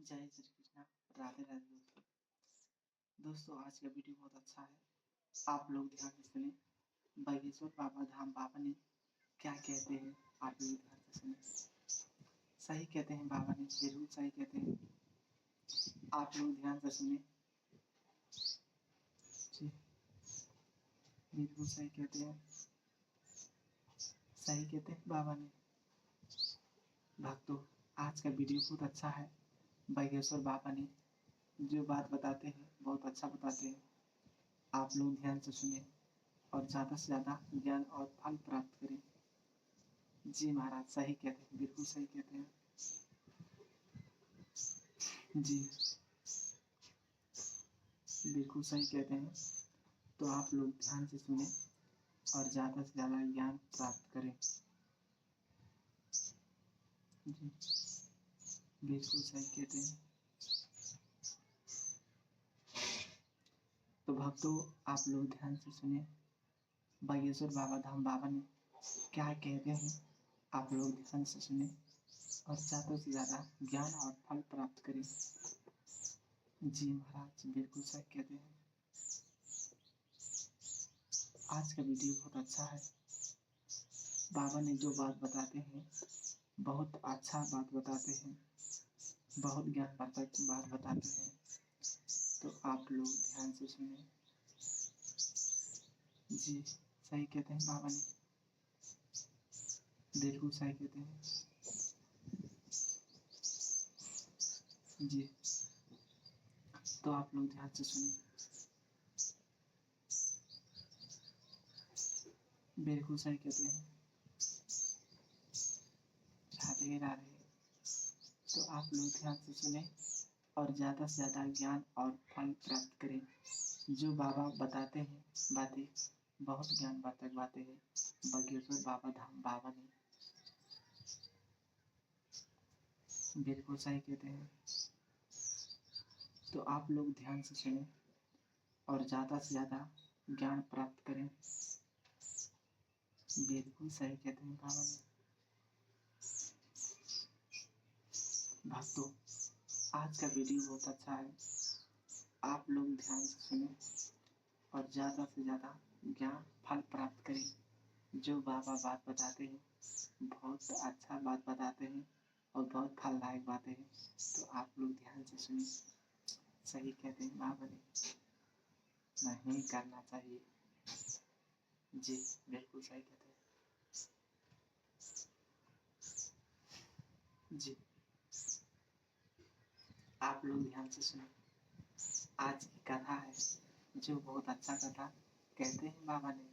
जय श्री कृष्णा। राधे राधे दोस्तों। आज का वीडियो बहुत अच्छा है। आप लोग ध्यान से सुने। बागेश्वर बाबा धाम बाबा ने क्या कहते हैं, आप लोग ध्यान से सुने। सही कहते हैं बाबा ने, जरूर सही कहते हैं। आप लोग ध्यान से सुने जी, बिल्कुल सही कहते हैं। सही कहते हैं बाबा ने। भक्तों, आज का वीडियो बहुत अच्छा है। बागेश्वर बाबा ने जो बात बताते हैं बहुत अच्छा बताते हैं। आप लोग ध्यान से सुने और ज़्यादा से ज़्यादा ज्ञान और फल प्राप्त करें। जी महाराज, सही कहते हैं, बिल्कुल सही कहते हैं जी, बिल्कुल सही कहते हैं। तो आप लोग ध्यान से सुने और ज़्यादा से ज़्यादा ज्ञान प्राप्त करें। जी, बिल्कुल सही कहते हैं। तो भक्तों, आप लोग ध्यान से सुने। बागेश्वर बाबा धाम बाबा ने क्या कहते हैं, आप लोग ध्यान से सुने और ज़्यादा से ज़्यादा ज्ञान और फल प्राप्त करें। जी महाराज, बिल्कुल सही कहते हैं। आज का वीडियो बहुत अच्छा है। बाबा ने जो बात बताते हैं बहुत अच्छा बात बताते हैं, बहुत ज्ञानवर्धक बात बताते हैं। तो आप लोग ध्यान से सुने। जी, सही कहते हैं बाबा ने, बिल्कुल सही कहते हैं जी। तो आप लोग ध्यान से सुने, बिल्कुल सही कहते हैं। राधे राधे। तो आप लोग ध्यान से सुने और ज़्यादा से ज़्यादा ज्ञान और फल प्राप्त करें। जो बाबा बताते हैं बातें बहुत ज्ञानवर्धक बातें हैं। बागेश्वर बाबा धाम बाबा ने बिल्कुल सही कहते हैं। तो आप लोग ध्यान से सुने और ज़्यादा से ज़्यादा ज्ञान प्राप्त करें। बिल्कुल सही कहते हैं बाबा ने। भक्तों, आज का वीडियो बहुत अच्छा है। आप लोग ध्यान से सुने और ज़्यादा से ज़्यादा ज्ञान फल प्राप्त करें। जो बाबा बात बताते हैं बहुत अच्छा बात बताते हैं और बहुत फलदायक बातें हैं। तो आप लोग ध्यान से सुनिए। सही कहते हैं बाबा ने, नहीं करना चाहिए। जी, बिल्कुल सही कहते हैं जी। आप लोग ध्यान से सुनिए। आज की कथा है जो बहुत अच्छा कथा कहते हैं बाबा ने।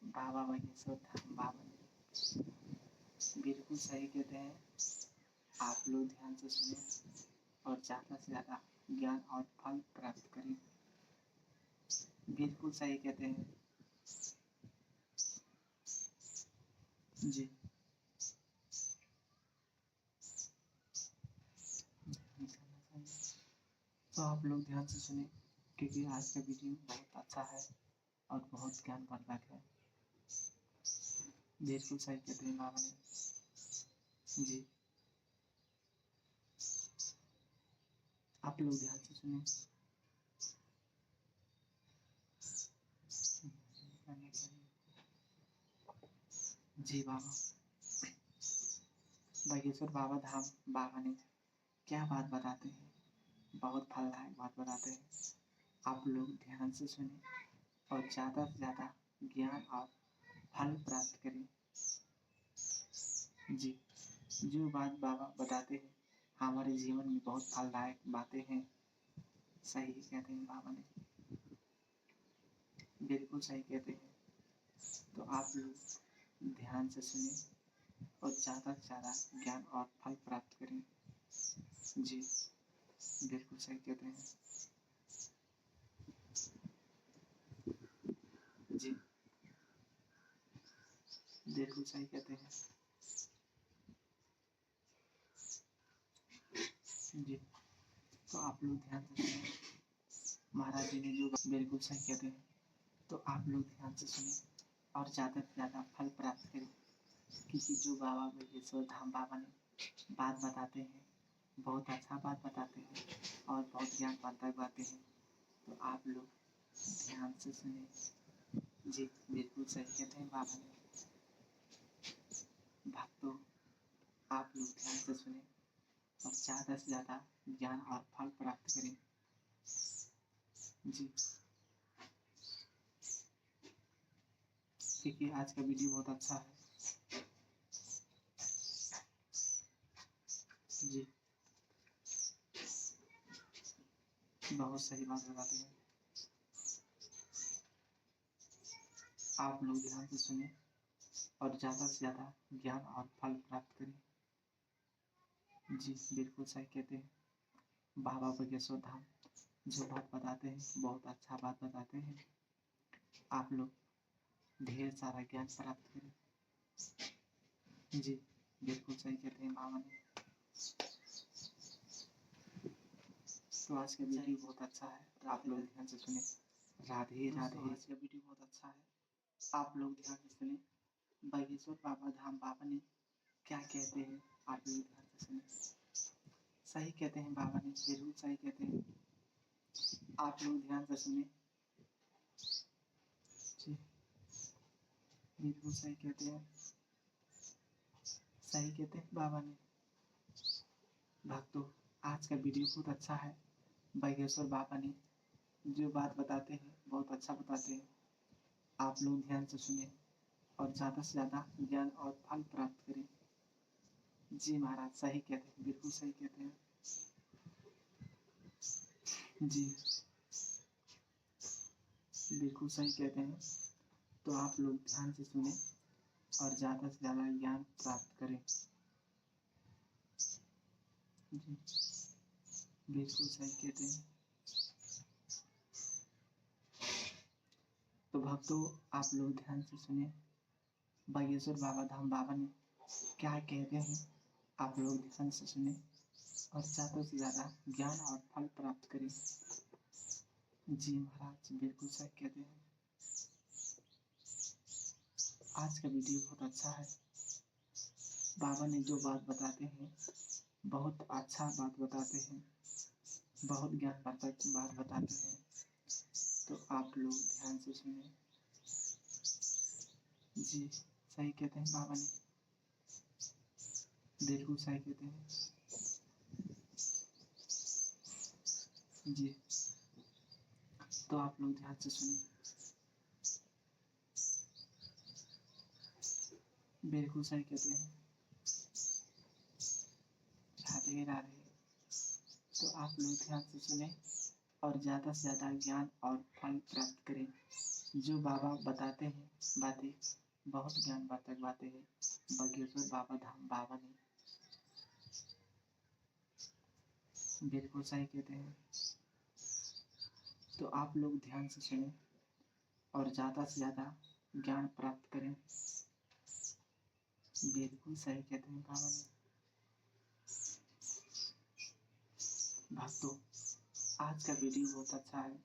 बाबा बागेश्वर धाम बाबा ने बिल्कुल सही कहते हैं। आप लोग ध्यान से सुने और ज़्यादा से ज़्यादा ज्ञान और फल प्राप्त करें। बिल्कुल सही कहते हैं जी। तो आप लोग ध्यान से सुने क्योंकि आज का वीडियो बहुत अच्छा है और बहुत ज्ञानवर्धक है। बिल्कुल सही कहते हैं बाबा ने जी। आप लोग ध्यान से सुने। जी बाबा, बागेश्वर बाबा धाम बाबा ने क्या बात बताते हैं, बहुत फलदायक बात बताते हैं। आप लोग ध्यान से सुने और ज़्यादा से ज़्यादा ज्ञान और फल प्राप्त करें जी। जो बात बाबा बताते हैं हमारे जीवन में बहुत फलदायक बातें हैं। सही कहते हैं बाबा ने, बिल्कुल सही कहते हैं। तो आप लोग ध्यान से सुने और ज़्यादा से ज़्यादा ज्ञान और फल प्राप्त करें जी। बिल्कुल सही कहते हैं जी, बिल्कुल सही कहते हैं जी। तो आप लोग ध्यान से सुने। महाराज जी ने जो बिल्कुल सही कहते हैं। तो आप लोग ध्यान से सुने और ज़्यादा से ज़्यादा फल प्राप्त करें क्योंकि जो बाबा बागेश्वर धाम बाबा ने बात बताते हैं बहुत अच्छा बात बताते हैं और बहुत ज्ञानवर्धक बातें हैं। तो आप लोग ध्यान से सुने। जी बिल्कुल सही कहते हैं बाबा ने। भक्तों, आप लोग ध्यान से सुने और ज़्यादा से ज़्यादा ज्ञान और फल प्राप्त करें। जी, क्योंकि आज का वीडियो बहुत अच्छा है। जी, बहुत सही बात बताते हैं। आप लोग ध्यान से सुने और ज़्यादा से ज़्यादा ज्ञान और फल प्राप्त करें। जी बिल्कुल सही कहते हैं बाबा बागेश्वर धाम। जो बात बताते हैं बहुत अच्छा बात बताते हैं। आप लोग ढेर सारा ज्ञान प्राप्त करें। जी बिल्कुल सही कहते हैं बाबा ने। तो आज का वीडियो बहुत अच्छा है, आप लोग ध्यान से सुने। राधे राधे। आज का वीडियो बहुत अच्छा है, आप लोग ध्यान से सुने। बागेश्वर बाबा धाम बाबा ने क्या कहते हैं, आप लोग ध्यान से सुने। सही कहते हैं बाबा ने, बिल्कुल सही कहते हैं। आप लोग ध्यान से सुने। जी बिल्कुल सही कहते हैं, सही कहते हैं बाबा ने। भक्तों, आज का वीडियो बहुत अच्छा है। बागेश्वर बाबा ने जो बात बताते हैं बहुत अच्छा बताते हैं। आप लोग ध्यान से सुने और ज़्यादा से ज़्यादा ज्ञान और फल प्राप्त करें। जी महाराज सही कहते हैं, बिल्कुल सही कहते हैं। जी बिल्कुल सही कहते हैं। तो आप लोग ध्यान से सुने और ज़्यादा से ज़्यादा ज्ञान प्राप्त करें। जी बिल्कुल सही कहते हैं। तो भक्तों, आप लोग ध्यान से सुने। बागेश्वर बाबा धाम बाबा ने क्या कहते हैं, आप लोग ध्यान से सुने और ज़्यादा से ज़्यादा ज्ञान और फल प्राप्त करें। जी महाराज बिल्कुल सही कहते हैं। आज का वीडियो बहुत अच्छा है। बाबा ने जो बात बताते हैं बहुत अच्छा बात बताते हैं, बहुत ज्ञानवर्धक बात बताते हैं। तो आप लोग ध्यान से सुने। जी सही कहते हैं बाबा ने, बिल्कुल सही कहते हैं। जी तो आप लोग ध्यान से सुने, बिल्कुल सही कहते हैं। राधे राधे। तो आप लोग ध्यान से सुने और ज़्यादा से ज़्यादा ज्ञान और फल प्राप्त करें। जो बाबा बताते हैं बातें बहुत ज्ञानवर्धक बातें हैं। बागेश्वर बाबा धाम बाबा ने बिल्कुल सही कहते हैं। तो आप लोग ध्यान से सुने और ज़्यादा से ज़्यादा ज्ञान प्राप्त करें। बिल्कुल सही कहते हैं बाबा ने। भक्तों, आज का वीडियो बहुत अच्छा है,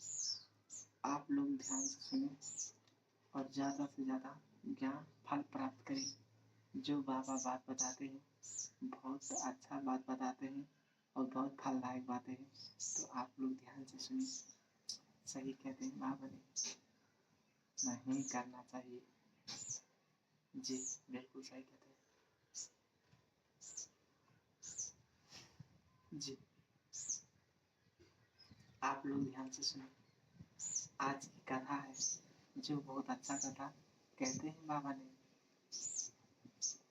आप लोग ध्यान से सुने और ज़्यादा से ज़्यादा ज्ञान फल प्राप्त करें। जो बाबा बात बताते हैं बहुत अच्छा बात बताते हैं और बहुत फलदायक बातें हैं। तो आप लोग ध्यान से सुनिए। सही कहते हैं बाबा ने, नहीं करना चाहिए। जी बिल्कुल सही कहते हैं। जी आप लोग ध्यान से सुनिए। आज की कथा है जो बहुत अच्छा कथा कहते हैं बाबा ने,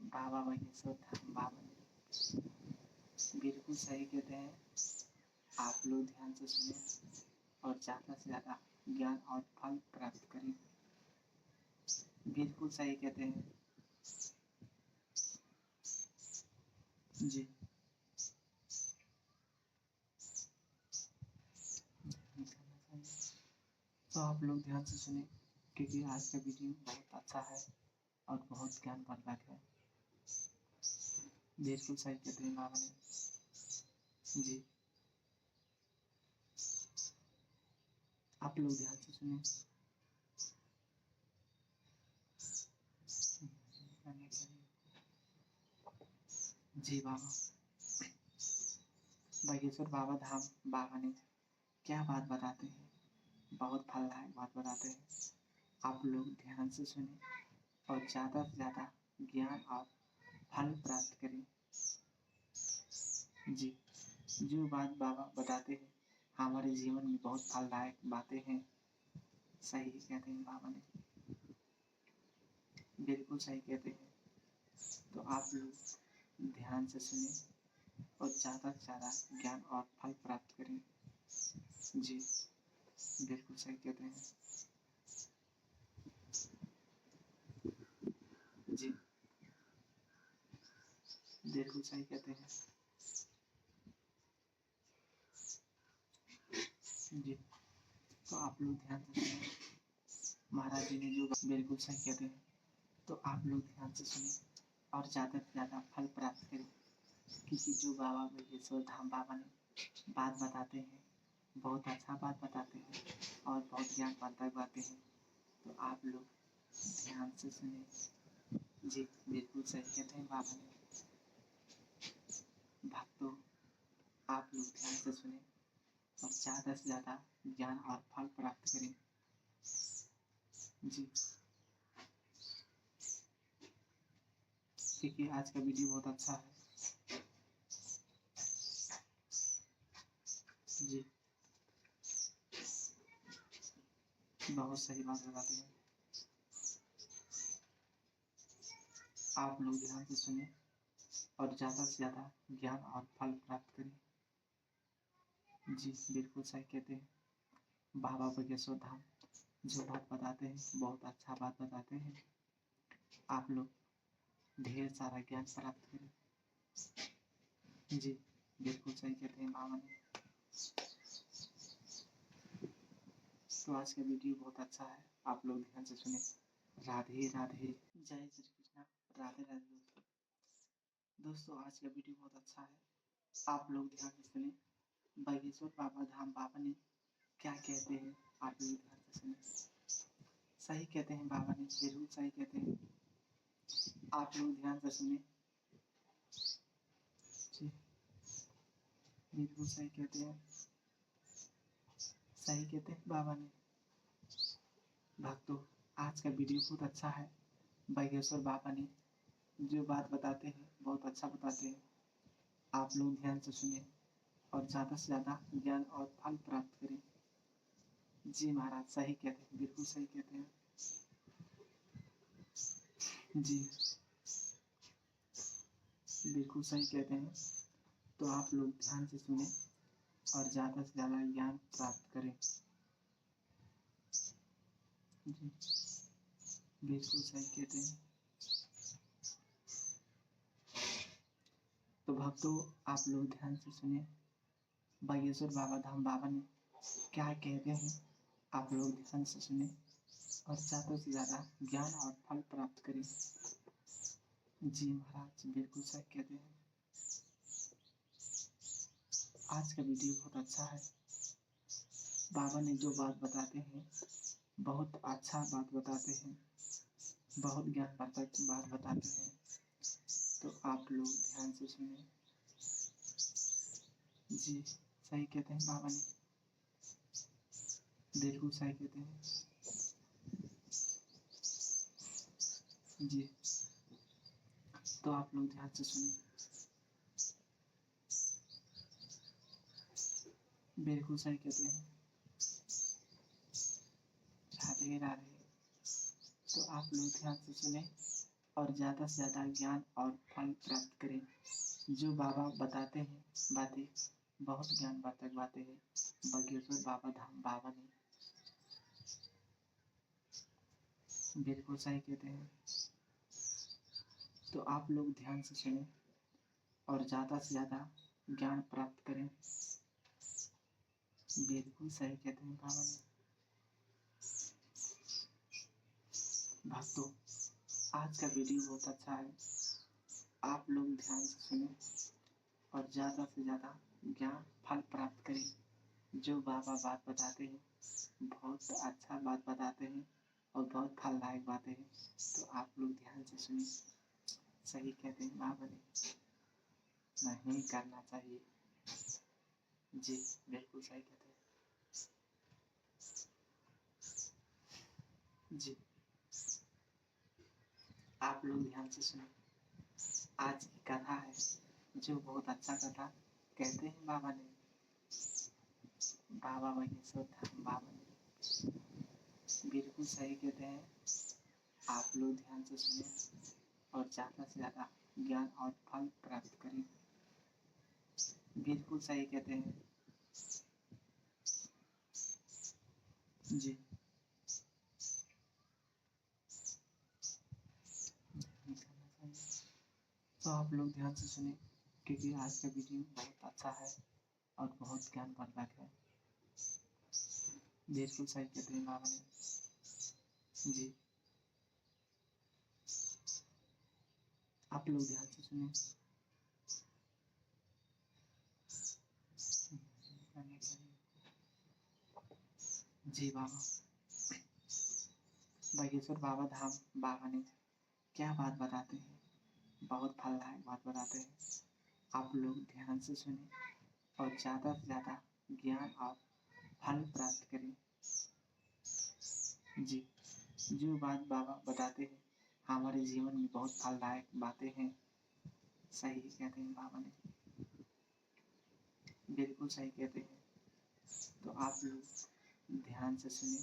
बाबा बागेश्वर धाम बाबा ने बिल्कुल सही कहते हैं। आप लोग ध्यान से सुने और ज़्यादा से ज़्यादा ज्ञान और फल प्राप्त करें। बिल्कुल सही कहते हैं। जी तो आप लोग ध्यान से सुने क्योंकि आज का वीडियो बहुत अच्छा है और बहुत ज्ञानवर्धक है। बिल्कुल सही कहते हैं बाबा ने। जी आप लोग ध्यान से सुने। जी बाबा बागेश्वर बाबा धाम बाबा ने क्या बात बताते हैं, बहुत फलदायक बात बताते हैं। आप लोग ध्यान से सुने और ज़्यादा से ज़्यादा ज्ञान और फल प्राप्त करें। जी, जो बात बाबा बताते हैं हमारे जीवन में बहुत फलदायक बातें हैं। सही कहते हैं बाबा ने, बिल्कुल सही कहते हैं। तो आप लोग ध्यान से सुने और ज़्यादा से ज़्यादा ज्ञान और फल प्राप्त करें। जी, बिल्कुल सही कहते हैं। जी, बिल्कुल सही कहते हैं। जी, तो आप लोग ध्यान से सुने। महाराज जी ने जो बिल्कुल सही कहते हैं, तो आप लोग ध्यान से सुने और ज़्यादा से ज़्यादा फल प्राप्त करें। क्योंकि जो बाबा बागेश्वर धाम बाबा ने बात बताते हैं, बहुत अच्छा बात बताते हैं और बहुत ज्ञानवर्धक बातें हैं। तो आप लोग ध्यान से सुने। जी, बिल्कुल सही कहते हैं बाबा ने। भक्तों, आप लोग ध्यान से सुने और ज़्यादा से ज़्यादा ज्ञान और फल प्राप्त करें। जी, क्योंकि आज का वीडियो बहुत अच्छा है। जी, बहुत सही बात बताते हैं। आप लोग ध्यान से सुने और ज़्यादा से ज़्यादा ज्ञान और फल प्राप्त करें। जी, बिल्कुल सही कहते हैं। बाबा बागेश्वर धाम जो बात बताते हैं बहुत अच्छा बात बताते हैं। आप लोग ढेर सारा ज्ञान प्राप्त करें। जी, बिल्कुल सही कहते हैं बाबा ने। तो आज का वीडियो बहुत अच्छा है, आप लोग ध्यान से सुने। राधे राधे, जय श्री कृष्णा, राधे राधे दोस्तों। दोस्तों, आज का वीडियो बहुत अच्छा है, आप लोग ध्यान से सुने। बागेश्वर बाबा धाम बाबा ने क्या कहते हैं, आप लोग ध्यान से सुने। सही कहते हैं बाबा ने, बिल्कुल सही कहते हैं। आप लोग ध्यान से सुने। जी, बिल्कुल सही कहते हैं। सही कहते हैं बाबा ने। भक्तों, आज का वीडियो बहुत अच्छा है। बागेश्वर बाबा ने जो बात बताते हैं बहुत अच्छा बताते हैं। आप लोग ध्यान से सुने और ज़्यादा से ज़्यादा ज्ञान और फल प्राप्त करें। जी महाराज, सही कहते हैं, बिल्कुल सही कहते हैं। जी, बिल्कुल सही कहते हैं। तो आप लोग ध्यान से सुने और ज़्यादा से ज़्यादा ज्ञान प्राप्त करें। जी, बिल्कुल सही कहते हैं। तो भक्तों, आप लोग ध्यान से सुने। बागेश्वर बाबा धाम बाबा ने क्या कहते हैं, आप लोग ध्यान से सुने और ज़्यादा से ज़्यादा ज्ञान और फल प्राप्त करें। जी महाराज, बिल्कुल सही कहते हैं। आज का वीडियो बहुत अच्छा है। बाबा ने जो बात बताते हैं बहुत अच्छा बात बताते हैं, बहुत ज्ञानवर्धक बात बताते हैं। तो आप लोग ध्यान से सुने। जी, सही कहते हैं बाबा ने, बिल्कुल सही कहते हैं। जी, तो आप लोग ध्यान से सुने। बिल्कुल सही कहते हैं। राधे राधे। तो आप लोग ध्यान से सुने और ज़्यादा से ज़्यादा ज्ञान और फल प्राप्त करें। जो बाबा बताते हैं बातें बहुत ज्ञानवर्धक बातें हैं। बागेश्वर बाबा धाम बाबा ने बिल्कुल सही कहते हैं। तो आप लोग ध्यान से सुने और ज़्यादा से ज़्यादा ज्ञान प्राप्त करें। बिल्कुल सही कहते हैं बाबा ने। भक्तों, आज का वीडियो बहुत अच्छा है, आप लोग ध्यान से सुने और ज़्यादा से ज़्यादा ज्ञान फल प्राप्त करें। जो बाबा बात बताते हैं बहुत अच्छा बात बताते हैं और बहुत फलदायक बातें हैं। तो आप लोग ध्यान से सुनिए। सही कहते हैं बाबा ने, नहीं करना चाहिए। जी, बिल्कुल सही कहते हैं। जी, आप लोग ध्यान से सुनिए। आज की कथा है जो बहुत अच्छा कथा कहते हैं बाबा ने, बाबा महेश्वर धाम बाबा ने। बिल्कुल सही कहते हैं। आप लोग ध्यान से सुने और ज़्यादा से ज़्यादा ज्ञान और फल प्राप्त करें। बिल्कुल सही कहते हैं। जी, तो आप लोग ध्यान से सुने क्योंकि आज का वीडियो बहुत अच्छा है और बहुत ज्ञानवर्धक है। बिल्कुल सही कहते हैं बाबा ने। जी, आप लोग ध्यान से सुने। जी बाबा, बागेश्वर बाबा धाम बाबा ने क्या बात बताते हैं, बहुत फलदायक बात बताते हैं। आप लोग ध्यान से सुने और ज़्यादा से ज़्यादा ज्ञान और फल प्राप्त करें। जी, जो बात बाबा बताते हैं हमारे जीवन में बहुत फलदायक बातें हैं। सही कहते हैं बाबा ने, बिल्कुल सही कहते हैं। तो आप लोग ध्यान से सुने